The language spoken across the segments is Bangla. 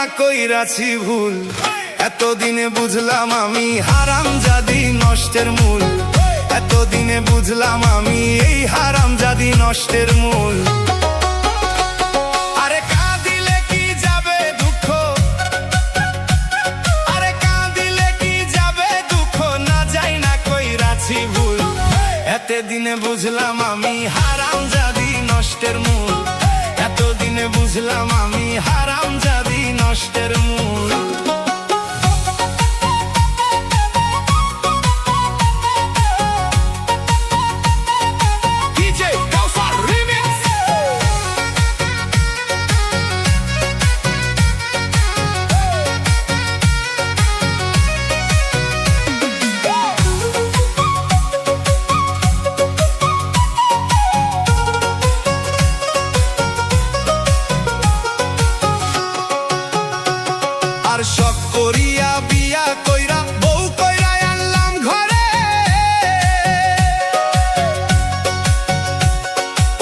না কইরাছি ভুল, এতদিনে বুঝলাম আমি হারামজাদি নষ্টের মূল। এতদিনে বুঝলাম আমি এই হারামজাদি নষ্টের মূল। আরে কাঁদিলে কি যাবে দুঃখ, আরে কাঁদিলে কি যাবে দুঃখ, না যাই না কইরাছি ভুল। এতদিনে বুঝলাম আমি হারামজাদি নষ্টের মূল। এতদিনে বুঝলাম আমি হারামজাদি নষ্টের মূল। আর শখ করিয়া বিয়া কইরা বউ কইরা আনলাম ঘরে,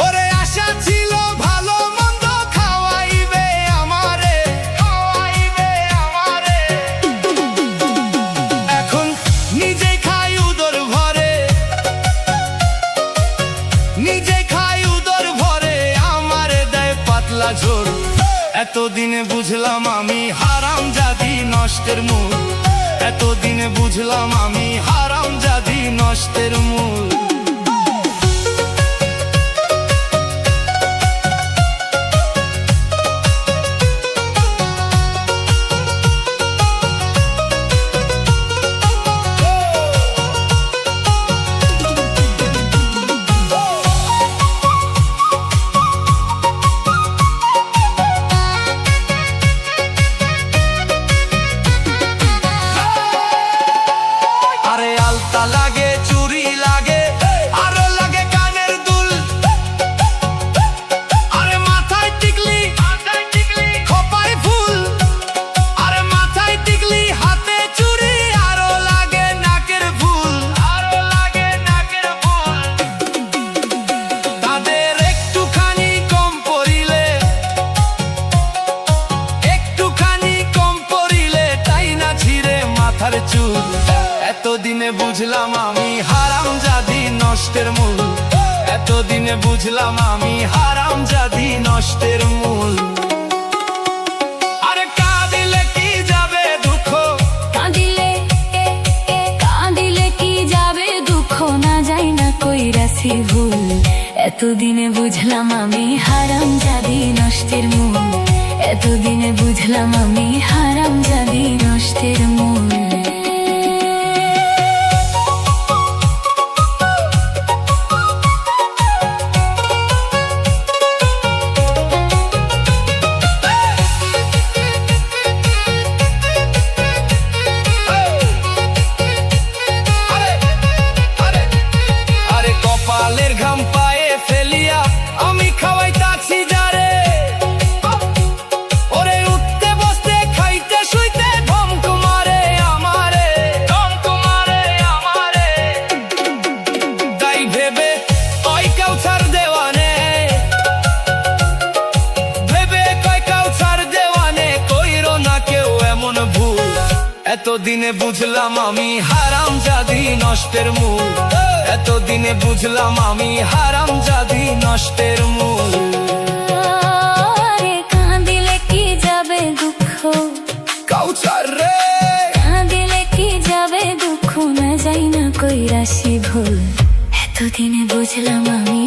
ওরে আশা ছিল ভালো মন্দ খাওয়াইবে আমারে, খাওয়াইবে আমারে। এখন নিজে খাই উদর ভরে, নিজে খাই উদর ভরে, আমারে দেয় পাতলা ঝোল। এতদিনে বুঝলাম আমি হারামজাদি নষ্টের মূল। এতদিনে বুঝলাম আমি হারামজাদি নষ্টের মূল। লাগে চুরি লাগে আরো লাগে কানের দুল, আরে মাথায় টিকলি খোপায় ফুল, আরে মাথায় টিকলি হাতে চুরি, আরো লাগে নাকের ফুল, আরো লাগে নাকের ফুল। তাদের একটুখানি কম পড়িলে, একটুখানি কম পড়িলে তাই না ছিঁড়ে মাথার চুল। এতদিনে বুঝলাম আমি হারামজাদি নষ্টের মূল। এতদিনে বুঝলাম আমি হারামজাদি নষ্টের মূল। আরে কাঁদিলে কি যাবে দুঃখ, কাঁদিলে কাঁদিলে কি যাবে দুঃখ, না যাই না কইরাছি ভুল। এতদিনে বুঝলাম আমি হারামজাদি নষ্টের মূল। এতদিনে বুঝলাম আমি হারামজাদি নষ্টের মূল। কপালের ঘাম পায়ে ফেলিয়া আমি খাওয়াইতাছি যারে, ওরে উঠতে বসতে খাইতে শুইতে ধমক মারে আমারে, ধমক মারে আমারে। তাই ভেবে ওই কাউছার দেওয়ানে, ভেবে কয় কাউছার দেওয়ানে কইরো না কেউ এমন ভুল। এতদিনে বুঝলাম আমি হারামজাদি নষ্টের মূল। এতদিনে বুঝলাম আমি হারামজাদি নষ্টের মূল। আরে কাঁদিলে কি যাবে দুঃখ, কাউছার রে কাঁদিলে কি যাবে দুঃখ, না যাই না কইরাছি ভুল। এতদিনে বুঝলাম আমি